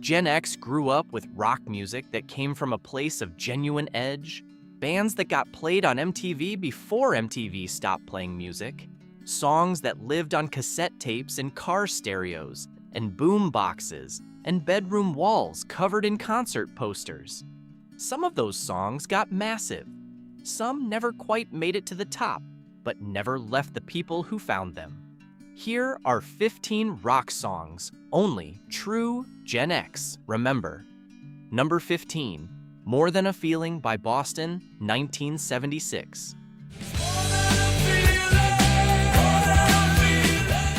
Gen X grew up with rock music that came from a place of genuine edge, bands that got played on MTV before MTV stopped playing music, songs that lived on cassette tapes and car stereos, and boom boxes, and bedroom walls covered in concert posters. Some of those songs got massive. Some never quite made it to the top, but never left the people who found them. Here are 15 rock songs only true Gen X remember. Number 15, More Than a Feeling by Boston, 1976.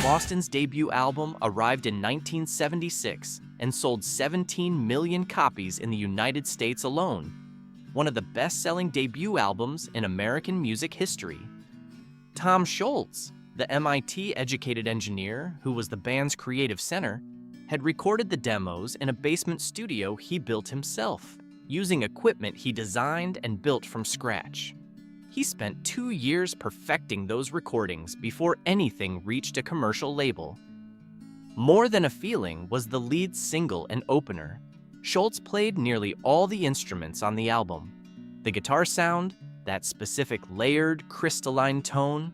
Boston's debut album arrived in 1976 and sold 17 million copies in the United States alone, one of the best-selling debut albums in American music history. Tom Scholz, the MIT-educated engineer who was the band's creative center, had recorded the demos in a basement studio he built himself, using equipment he designed and built from scratch. He spent 2 years perfecting those recordings before anything reached a commercial label. More Than a Feeling was the lead single and opener. Scholz played nearly all the instruments on the album. The guitar sound, that specific layered, crystalline tone,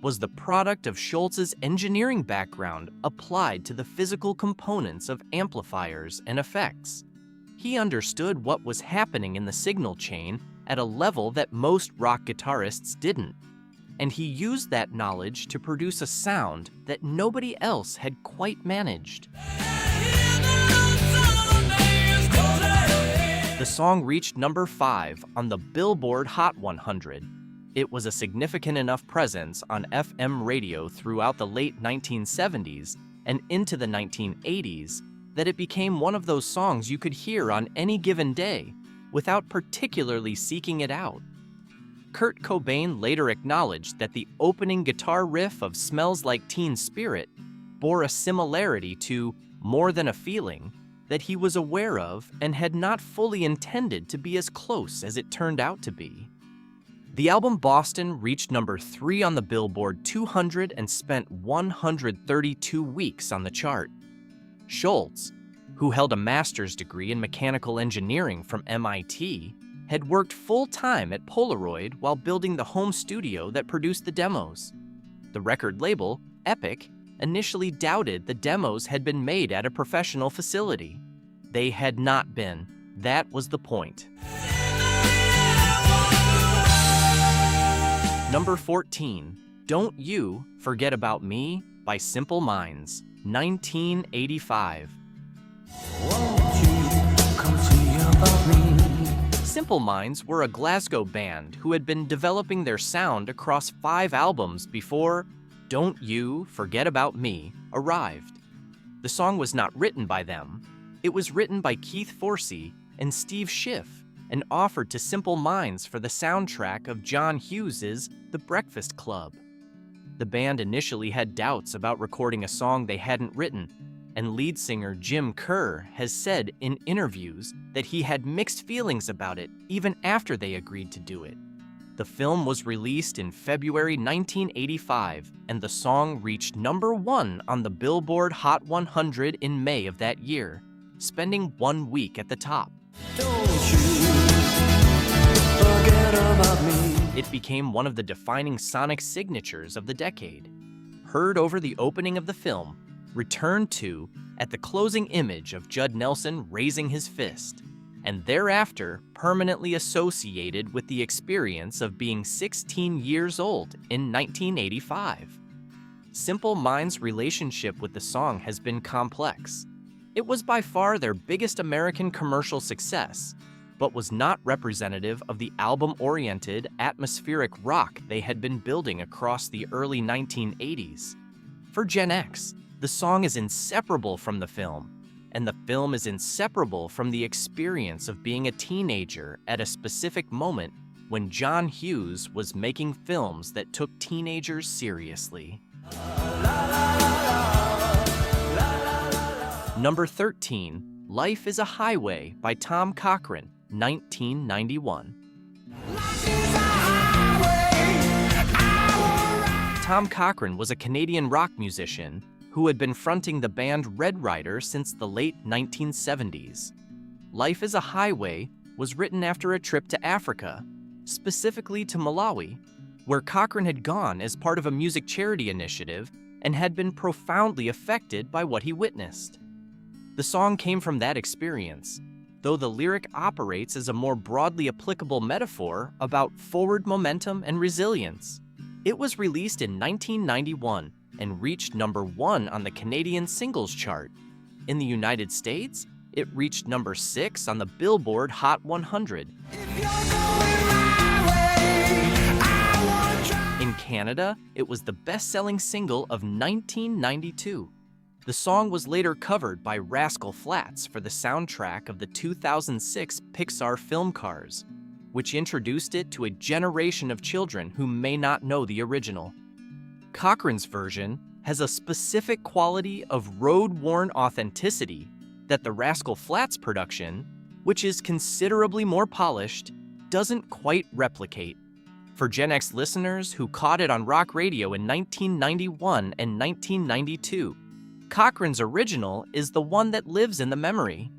was the product of Scholz's engineering background applied to the physical components of amplifiers and effects. He understood what was happening in the signal chain at a level that most rock guitarists didn't, and he used that knowledge to produce a sound that nobody else had quite managed. The song reached number 5 on the Billboard Hot 100. It was a significant enough presence on FM radio throughout the late 1970s and into the 1980s that it became one of those songs you could hear on any given day without particularly seeking it out. Kurt Cobain later acknowledged that the opening guitar riff of Smells Like Teen Spirit bore a similarity to More Than a Feeling that he was aware of and had not fully intended to be as close as it turned out to be. The album Boston reached number 3 on the Billboard 200 and spent 132 weeks on the chart. Scholz, who held a master's degree in mechanical engineering from MIT, had worked full-time at Polaroid while building the home studio that produced the demos. The record label, Epic, initially doubted the demos had been made at a professional facility. They had not been. That was the point. Number 14, Don't You Forget About Me by Simple Minds, 1985. Simple Minds were a Glasgow band who had been developing their sound across 5 albums before Don't You Forget About Me arrived. The song was not written by them. It was written by Keith Forsey and Steve Schiff and offered to Simple Minds for the soundtrack of John Hughes's The Breakfast Club. The band initially had doubts about recording a song they hadn't written, and lead singer Jim Kerr has said in interviews that he had mixed feelings about it even after they agreed to do it. The film was released in February 1985, and the song reached number 1 on the Billboard Hot 100 in May of that year, spending 1 week at the top. Don't you forget about me. It became one of the defining sonic signatures of the decade. Heard over the opening of the film, returned to at the closing image of Judd Nelson raising his fist, and thereafter permanently associated with the experience of being 16 years old in 1985. Simple Minds' relationship with the song has been complex. It was by far their biggest American commercial success, but was not representative of the album-oriented, atmospheric rock they had been building across the early 1980s. For Gen X, the song is inseparable from the film, and the film is inseparable from the experience of being a teenager at a specific moment when John Hughes was making films that took teenagers seriously. Number 13, Life is a Highway by Tom Cochrane, 1991. Tom Cochrane was a Canadian rock musician who had been fronting the band Red Rider since the late 1970s. Life is a Highway was written after a trip to Africa, specifically to Malawi, where Cochrane had gone as part of a music charity initiative and had been profoundly affected by what he witnessed. The song came from that experience, though the lyric operates as a more broadly applicable metaphor about forward momentum and resilience. It was released in 1991 and reached #1 on the Canadian Singles Chart. In the United States, it reached #6 on the Billboard Hot 100. In Canada, it was the best-selling single of 1992. The song was later covered by Rascal Flatts for the soundtrack of the 2006 Pixar film Cars, which introduced it to a generation of children who may not know the original. Cochrane's version has a specific quality of road-worn authenticity that the Rascal Flatts production, which is considerably more polished, doesn't quite replicate. For Gen X listeners who caught it on rock radio in 1991 and 1992, Cochrane's original is the one that lives in the memory.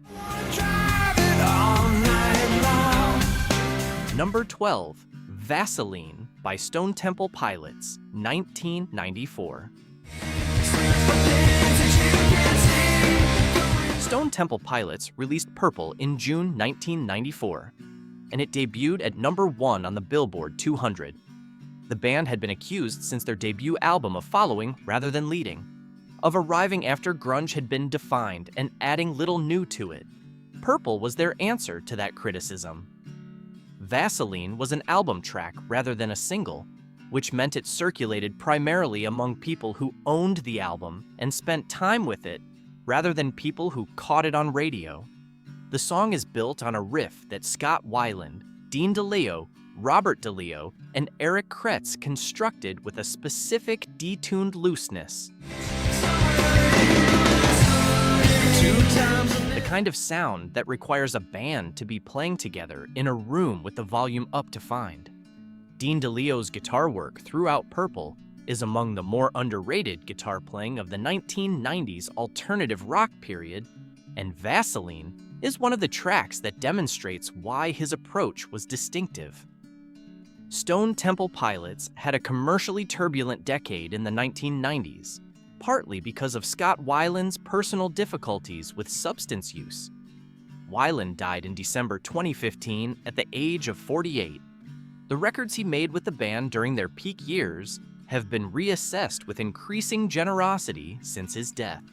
Number 12, Vasoline by Stone Temple Pilots, 1994. Stone Temple Pilots released Purple in June 1994, and it debuted at #1 on the Billboard 200. The band had been accused since their debut album of following rather than leading, of arriving after grunge had been defined and adding little new to it. Purple was their answer to that criticism. Vasoline was an album track rather than a single, which meant it circulated primarily among people who owned the album and spent time with it, rather than people who caught it on radio. The song is built on a riff that Scott Weiland, Dean DeLeo, Robert DeLeo, and Eric Kretz constructed with a specific detuned looseness. The kind of sound that requires a band to be playing together in a room with the volume up to find. Dean DeLeo's guitar work throughout Purple is among the more underrated guitar playing of the 1990s alternative rock period, and Vasoline is one of the tracks that demonstrates why his approach was distinctive. Stone Temple Pilots had a commercially turbulent decade in the 1990s, partly because of Scott Weiland's personal difficulties with substance use. Weiland died in December 2015 at the age of 48. The records he made with the band during their peak years have been reassessed with increasing generosity since his death.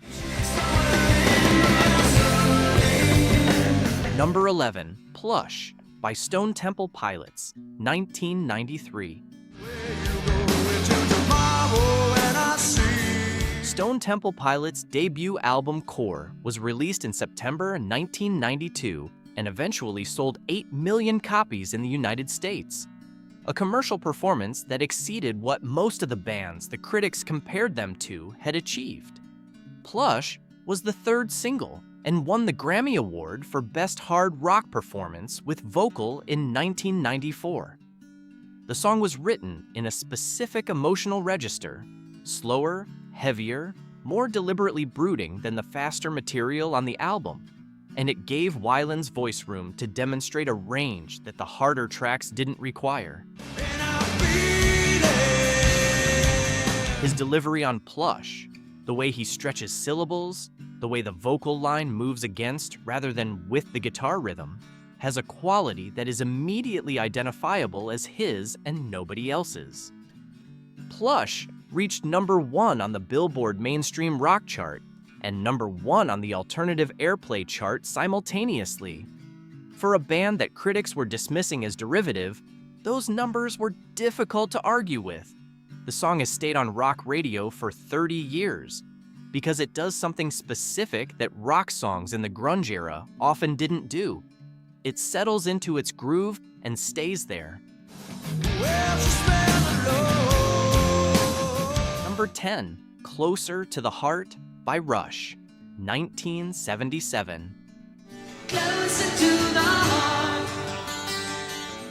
Number 11, Plush by Stone Temple Pilots, 1993. Stone Temple Pilots' debut album Core was released in September 1992 and eventually sold 8 million copies in the United States. A commercial performance that exceeded what most of the bands the critics compared them to had achieved. Plush was the third single and won the Grammy Award for Best Hard Rock Performance with Vocal in 1994. The song was written in a specific emotional register, slower, heavier, more deliberately brooding than the faster material on the album, and it gave Weiland's voice room to demonstrate a range that the harder tracks didn't require. His delivery on Plush, the way he stretches syllables, the way the vocal line moves against rather than with the guitar rhythm, has a quality that is immediately identifiable as his and nobody else's. Plush reached #1 on the Billboard Mainstream Rock Chart and #1 on the Alternative Airplay Chart simultaneously. For a band that critics were dismissing as derivative, those numbers were difficult to argue with. The song has stayed on rock radio for 30 years because it does something specific that rock songs in the grunge era often didn't do. It settles into its groove and stays there. Number 10, Closer to the Heart by Rush, 1977. Closer to the heart.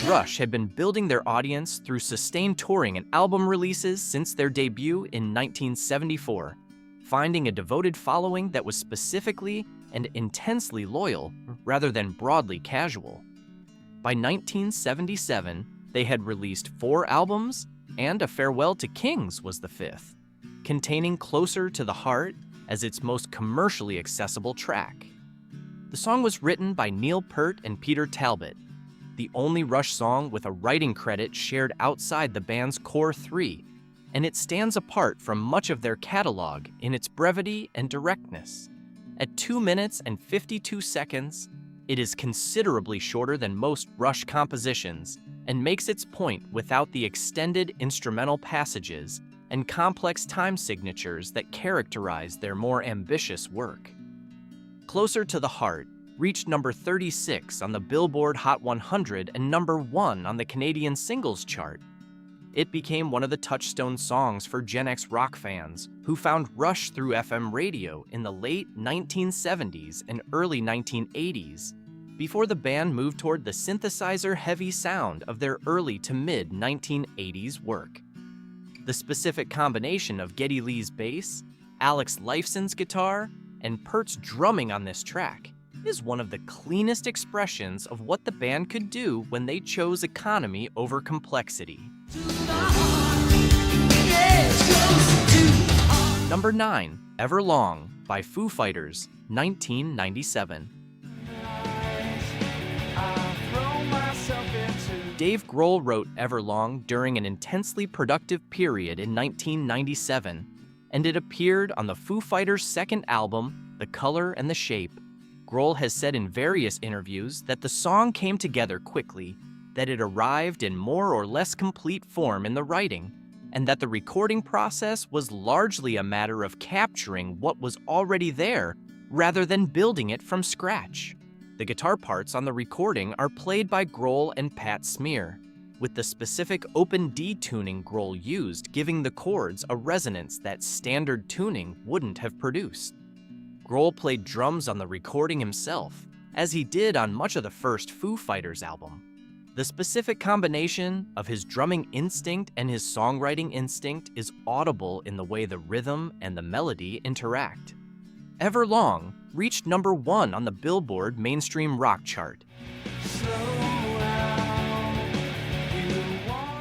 Rush had been building their audience through sustained touring and album releases since their debut in 1974, finding a devoted following that was specifically and intensely loyal rather than broadly casual. By 1977, they had released 4 albums, and A Farewell to Kings was the 5th, containing Closer to the Heart as its most commercially accessible track. The song was written by Neil Peart and Peter Talbot, the only Rush song with a writing credit shared outside the band's core 3, and it stands apart from much of their catalog in its brevity and directness. At 2 minutes and 52 seconds, it is considerably shorter than most Rush compositions and makes its point without the extended instrumental passages and complex time signatures that characterize their more ambitious work. Closer to the Heart reached number 36 on the Billboard Hot 100 and number 1 on the Canadian Singles Chart. It became one of the touchstone songs for Gen X rock fans who found Rush through FM radio in the late 1970s and early 1980s, before the band moved toward the synthesizer-heavy sound of their early to mid-1980s work. The specific combination of Geddy Lee's bass, Alex Lifeson's guitar, and Peart's drumming on this track is one of the cleanest expressions of what the band could do when they chose economy over complexity. Number 9, Everlong by Foo Fighters, 1997. Dave Grohl wrote Everlong during an intensely productive period in 1997, and it appeared on the Foo Fighters' second album, The Color and the Shape. Grohl has said in various interviews that the song came together quickly, that it arrived in more or less complete form in the writing, and that the recording process was largely a matter of capturing what was already there rather than building it from scratch. The guitar parts on the recording are played by Grohl and Pat Smear, with the specific open D tuning Grohl used giving the chords a resonance that standard tuning wouldn't have produced. Grohl played drums on the recording himself, as he did on much of the first Foo Fighters album. The specific combination of his drumming instinct and his songwriting instinct is audible in the way the rhythm and the melody interact. Everlong reached number 1 on the Billboard Mainstream Rock Chart.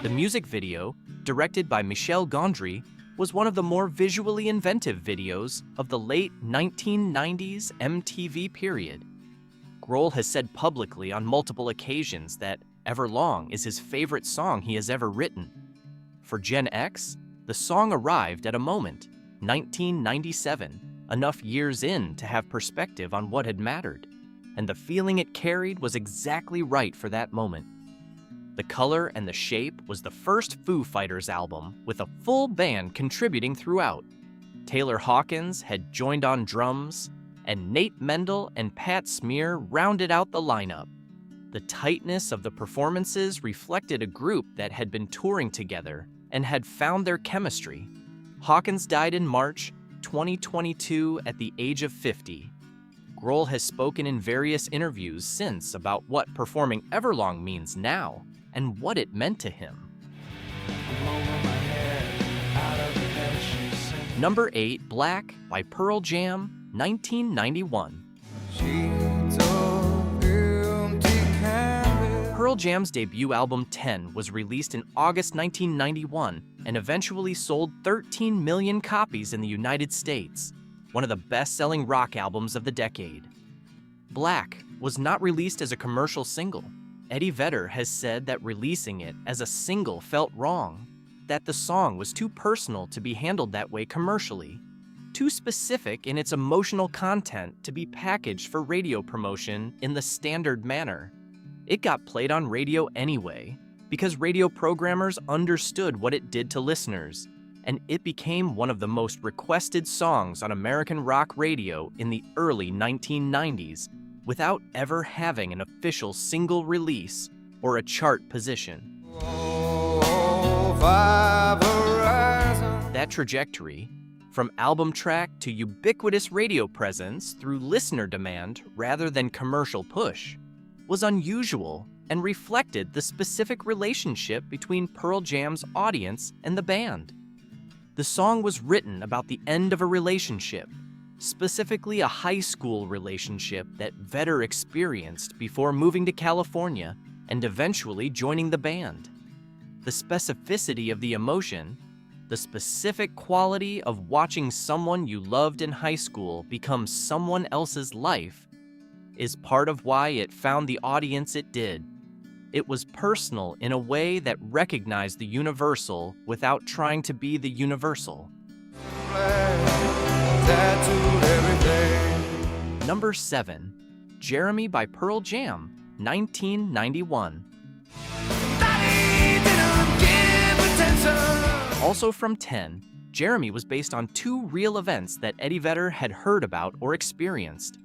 The music video, directed by Michel Gondry, was one of the more visually inventive videos of the late 1990s MTV period. Grohl has said publicly on multiple occasions that Everlong is his favorite song he has ever written. For Gen X, the song arrived at a moment, 1997, enough years in to have perspective on what had mattered, and the feeling it carried was exactly right for that moment. The Color and the Shape was the first Foo Fighters album with a full band contributing throughout. Taylor Hawkins had joined on drums, and Nate Mendel and Pat Smear rounded out the lineup. The tightness of the performances reflected a group that had been touring together and had found their chemistry. Hawkins died in March 2022 at the age of 50. Grohl has spoken in various interviews since about what performing Everlong means now and what it meant to him. Number 8, Black by Pearl Jam, 1991. Pearl Jam's debut album 10 was released in August 1991 and eventually sold 13 million copies in the United States, one of the best-selling rock albums of the decade. Black was not released as a commercial single. Eddie Vedder has said that releasing it as a single felt wrong, that the song was too personal to be handled that way commercially, too specific in its emotional content to be packaged for radio promotion in the standard manner. It got played on radio anyway, because radio programmers understood what it did to listeners, and it became one of the most requested songs on American rock radio in the early 1990s, without ever having an official single release or a chart position. That trajectory, from album track to ubiquitous radio presence through listener demand rather than commercial push, was unusual and reflected the specific relationship between Pearl Jam's audience and the band. The song was written about the end of a relationship, specifically a high school relationship that Vedder experienced before moving to California and eventually joining the band. The specificity of the emotion, the specific quality of watching someone you loved in high school become someone else's life, is part of why it found the audience it did. It was personal in a way that recognized the universal without trying to be the universal. Number 7, Jeremy by Pearl Jam, 1991. Also from 10, Jeremy was based on 2 real events that Eddie Vedder had heard about or experienced.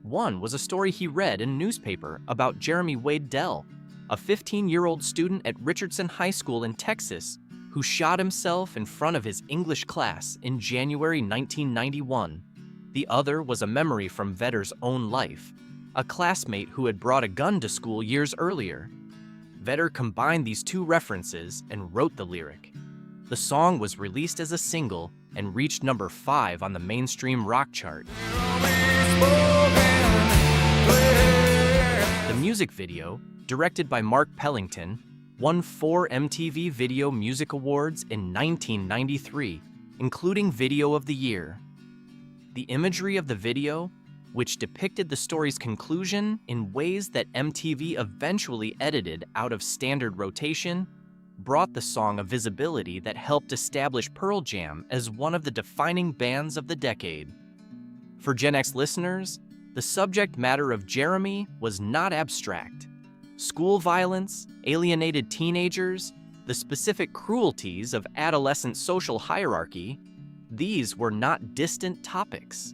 One was a story he read in a newspaper about Jeremy Wade Dell, a 15-year-old student at Richardson High School in Texas who shot himself in front of his English class in January 1991. The other was a memory from Vedder's own life, a classmate who had brought a gun to school years earlier. Vedder combined these 2 references and wrote the lyric. The song was released as a single and reached number 5 on the mainstream rock chart. The music video, directed by Mark Pellington, won 4 MTV Video Music Awards in 1993, including Video of the Year. The imagery of the video, which depicted the story's conclusion in ways that MTV eventually edited out of standard rotation, brought the song a visibility that helped establish Pearl Jam as one of the defining bands of the decade. For Gen X listeners, the subject matter of Jeremy was not abstract. School violence, alienated teenagers, the specific cruelties of adolescent social hierarchy, these were not distant topics.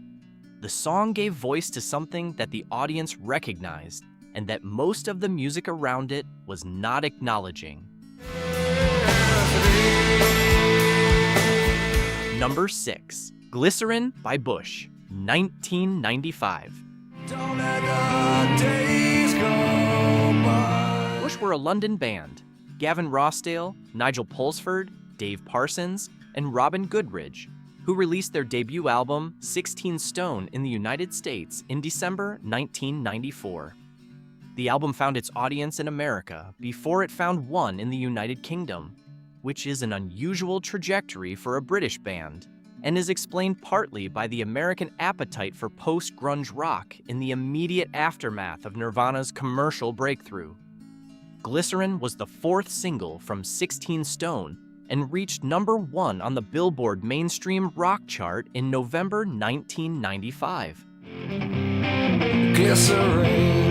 The song gave voice to something that the audience recognized and that most of the music around it was not acknowledging. Number 6, Glycerin by Bush, 1995. Bush were a London band. Gavin Rossdale, Nigel Pulsford, Dave Parsons, and Robin Goodridge, who released their debut album 16 Stone in the United States in December 1994. The album found its audience in America before it found one in the United Kingdom, which is an unusual trajectory for a British band, and is explained partly by the American appetite for post-grunge rock in the immediate aftermath of Nirvana's commercial breakthrough. Glycerin was the 4th single from 16 Stone and reached number 1 on the Billboard mainstream rock chart in November 1995. Glycerin.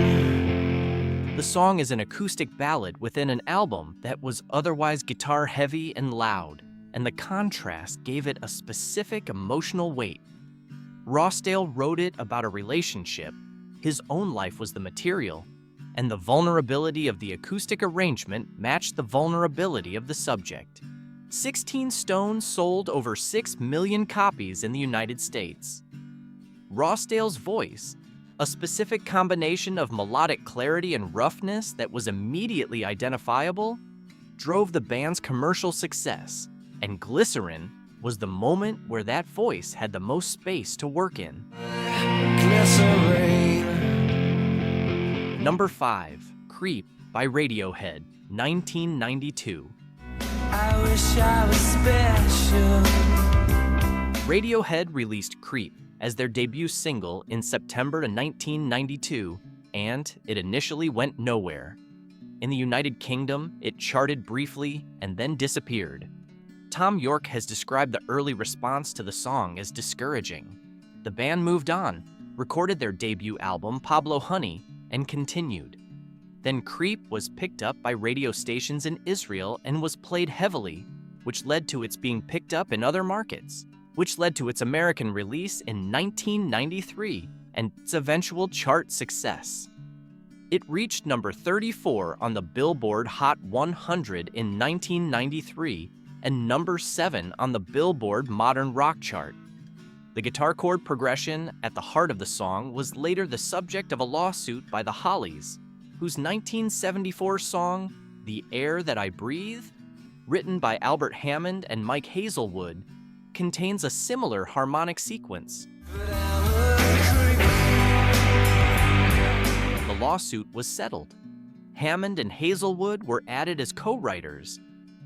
The song is an acoustic ballad within an album that was otherwise guitar-heavy and loud, and the contrast gave it a specific emotional weight. Rossdale wrote it about a relationship. His own life was the material, and the vulnerability of the acoustic arrangement matched the vulnerability of the subject. 16 Stone sold over 6 million copies in the United States. Rossdale's voice, a specific combination of melodic clarity and roughness that was immediately identifiable, drove the band's commercial success, and Glycerin was the moment where that voice had the most space to work in. Glycerin. Number 5, Creep by Radiohead, 1992. I wish I was special. Radiohead released Creep as their debut single in September 1992, and it initially went nowhere. In the United Kingdom, it charted briefly and then disappeared. Tom York has described the early response to the song as discouraging. The band moved on, recorded their debut album, Pablo Honey, and continued. Then Creep was picked up by radio stations in Israel and was played heavily, which led to its being picked up in other markets, which led to its American release in 1993 and its eventual chart success. It reached number 34 on the Billboard Hot 100 in 1993 and number 7 on the Billboard Modern Rock chart. The guitar chord progression at the heart of the song was later the subject of a lawsuit by the Hollies, whose 1974 song, The Air That I Breathe, written by Albert Hammond and Mike Hazelwood, contains a similar harmonic sequence. The lawsuit was settled. Hammond and Hazelwood were added as co-writers.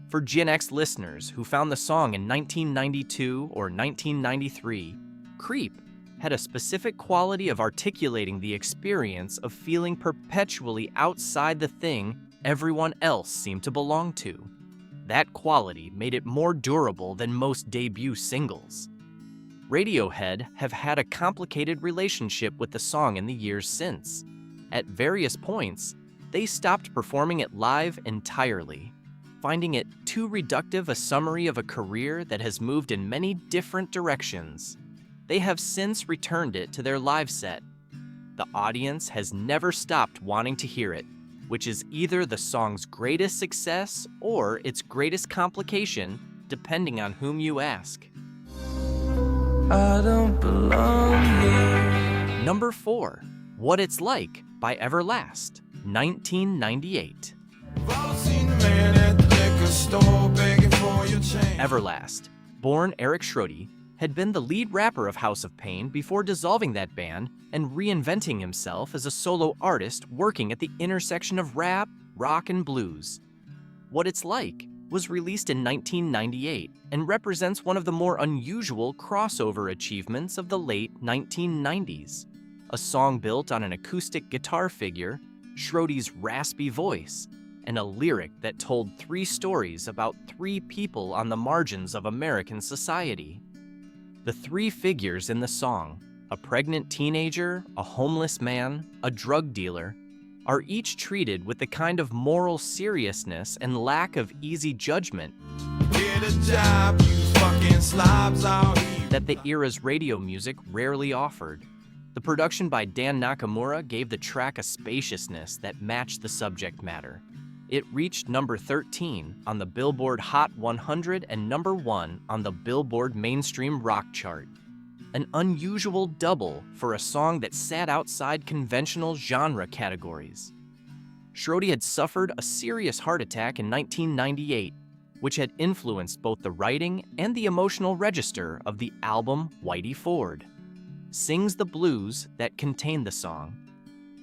For Gen X listeners who found the song in 1992 or 1993, Creep had a specific quality of articulating the experience of feeling perpetually outside the thing everyone else seemed to belong to. That quality made it more durable than most debut singles. Radiohead have had a complicated relationship with the song in the years since. At various points, they stopped performing it live entirely, finding it too reductive a summary of a career that has moved in many different directions. They have since returned it to their live set. The audience has never stopped wanting to hear it, which is either the song's greatest success or its greatest complication, depending on whom you ask. I don't belong here. Number 4, What It's Like by Everlast, 1998. Everlast, born Eric Schrody, had been the lead rapper of House of Pain before dissolving that band and reinventing himself as a solo artist working at the intersection of rap, rock, and blues. What It's Like was released in 1998 and represents one of the more unusual crossover achievements of the late 1990s. A song built on an acoustic guitar figure, Schrody's raspy voice, and a lyric that told 3 stories about 3 people on the margins of American society. The 3 figures in the song, a pregnant teenager, a homeless man, a drug dealer, are each treated with the kind of moral seriousness and lack of easy judgment Get a job, you fucking slobs out here. that the era's radio music rarely offered. The production by Dan Nakamura gave the track a spaciousness that matched the subject matter. It reached number 13 on the Billboard Hot 100 and number 1 on the Billboard Mainstream Rock chart. An unusual double for a song that sat outside conventional genre categories. Schrody had suffered a serious heart attack in 1998, which had influenced both the writing and the emotional register of the album Whitey Ford sings the blues that contain the song.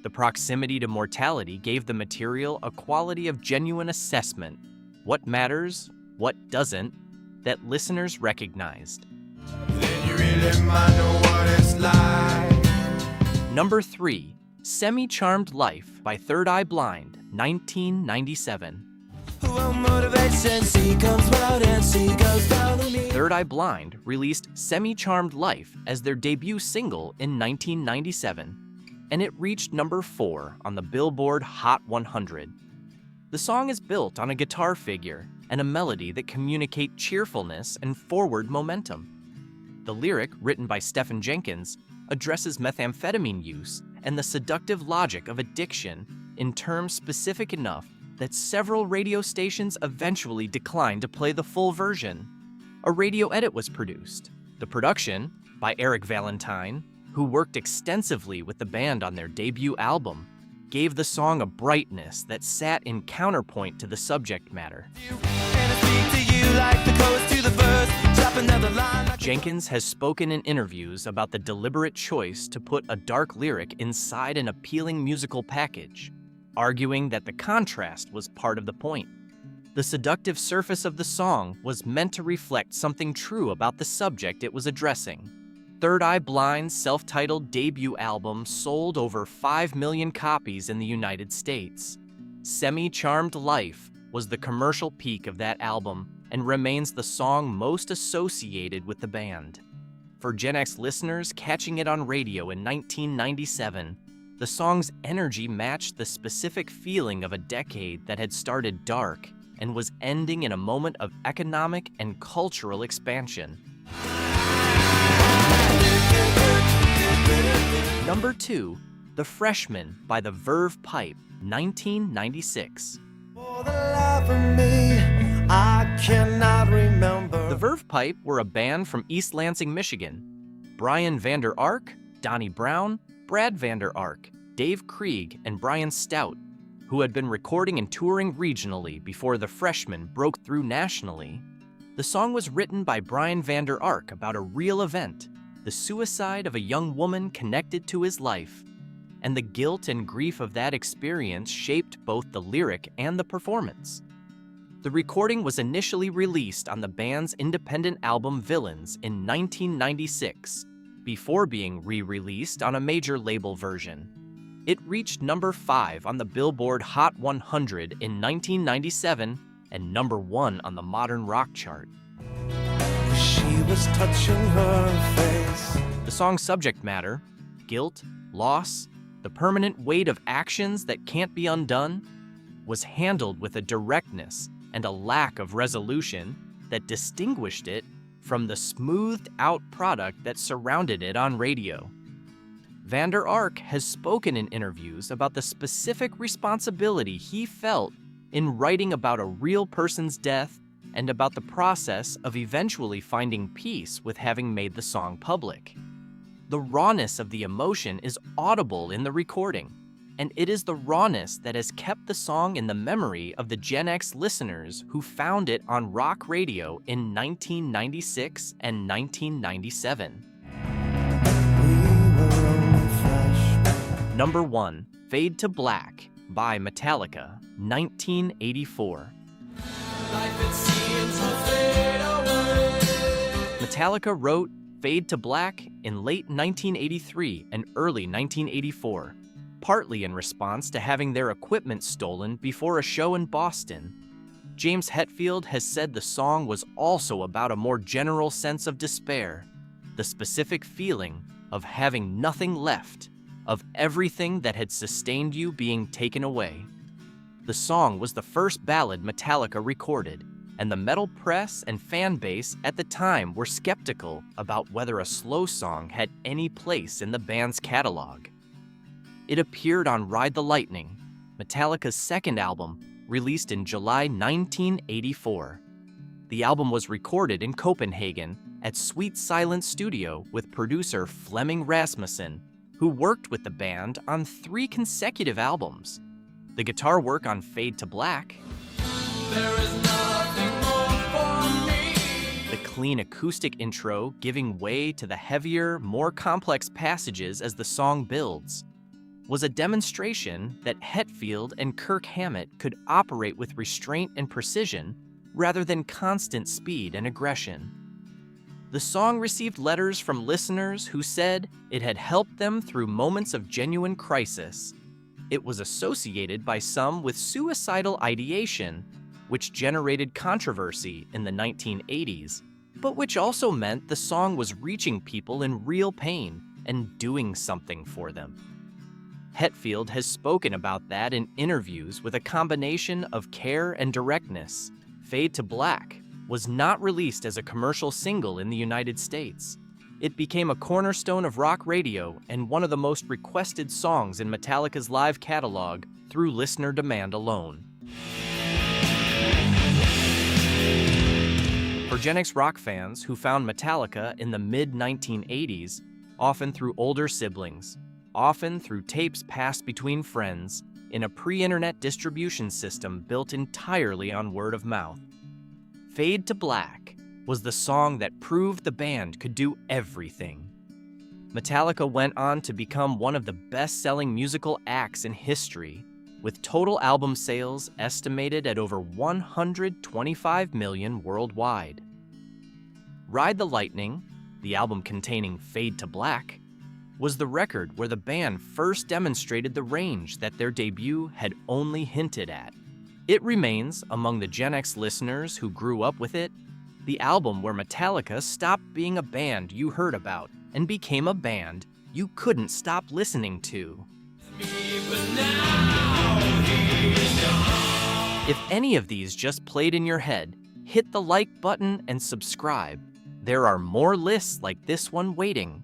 The proximity to mortality gave the material a quality of genuine assessment, what matters, what doesn't, that listeners recognized. Then you really might know what it's like. Number 3, Semi-Charmed Life by Third Eye Blind, 1997. What motivates and C comes round and C goes down to me. Third Eye Blind released Semi-Charmed Life as their debut single in 1997, and it reached number 4 on the Billboard Hot 100. The song is built on a guitar figure and a melody that communicate cheerfulness and forward momentum. The lyric, written by Stephen Jenkins, addresses methamphetamine use and the seductive logic of addiction in terms specific enough that several radio stations eventually declined to play the full version. A radio edit was produced. The production, by Eric Valentine, who worked extensively with the band on their debut album, gave the song a brightness that sat in counterpoint to the subject matter. Jenkins has spoken in interviews about the deliberate choice to put a dark lyric inside an appealing musical package, arguing that the contrast was part of the point. The seductive surface of the song was meant to reflect something true about the subject it was addressing. Third Eye Blind's self-titled debut album sold over 5 million copies in the United States. Semi-Charmed Life was the commercial peak of that album and remains the song most associated with the band. For Gen X listeners catching it on radio in 1997, the song's energy matched the specific feeling of a decade that had started dark and was ending in a moment of economic and cultural expansion. Number 2, The Freshman by the Verve Pipe, 1996. For the life of me, I cannot remember. The Verve Pipe were a band from East Lansing, Michigan. Brian Vander Ark, Donnie Brown, Brad Vander Ark, Dave Krieg, and Brian Stout, who had been recording and touring regionally before The Freshmen broke through nationally, The song was written by Brian Vander Ark about a real event, the suicide of a young woman connected to his life, and the guilt and grief of that experience shaped both the lyric and the performance. The recording was initially released on the band's independent album Villains in 1996, before being re-released on a major label version. It reached number 5 on the Billboard Hot 100 in 1997 and number 1 on the Modern Rock chart. She was touching her face. The song's subject matter, guilt, loss, the permanent weight of actions that can't be undone, was handled with a directness and a lack of resolution that distinguished it from the smoothed-out product that surrounded it on radio. Vander Ark has spoken in interviews about the specific responsibility he felt in writing about a real person's death and about the process of eventually finding peace with having made the song public. The rawness of the emotion is audible in the recording, and it is the rawness that has kept the song in the memory of the Gen X listeners who found it on rock radio in 1996 and 1997. Number 1, Fade to Black by Metallica, 1984. Metallica wrote Fade to Black in late 1983 and early 1984, partly in response to having their equipment stolen before a show in Boston. James Hetfield has said the song was also about a more general sense of despair, the specific feeling of having nothing left, of everything that had sustained you being taken away. The song was the first ballad Metallica recorded, and the metal press and fan base at the time were skeptical about whether a slow song had any place in the band's catalog. It appeared on Ride the Lightning, Metallica's second album, released in July 1984. The album was recorded in Copenhagen at Sweet Silence Studio with producer Flemming Rasmussen, who worked with the band on 3 consecutive albums. The guitar work on Fade to Black, There is nothing more for me. the clean acoustic intro giving way to the heavier, more complex passages as the song builds, was a demonstration that Hetfield and Kirk Hammett could operate with restraint and precision rather than constant speed and aggression. The song received letters from listeners who said it had helped them through moments of genuine crisis. It was associated by some with suicidal ideation, which generated controversy in the 1980s, but which also meant the song was reaching people in real pain and doing something for them. Hetfield has spoken about that in interviews with a combination of care and directness. Fade to Black was not released as a commercial single in the United States. It became a cornerstone of rock radio and one of the most requested songs in Metallica's live catalog through listener demand alone. For Gen X rock fans who found Metallica in the mid-1980s, often through older siblings, often through tapes passed between friends, in a pre-internet distribution system built entirely on word of mouth, Fade to Black was the song that proved the band could do everything. Metallica went on to become one of the best-selling musical acts in history, with total album sales estimated at over 125 million worldwide. Ride the Lightning, the album containing Fade to Black, was the record where the band first demonstrated the range that their debut had only hinted at. It remains, among the Gen X listeners who grew up with it, the album where Metallica stopped being a band you heard about and became a band you couldn't stop listening to. If any of these just played in your head, hit the like button and subscribe. There are more lists like this one waiting.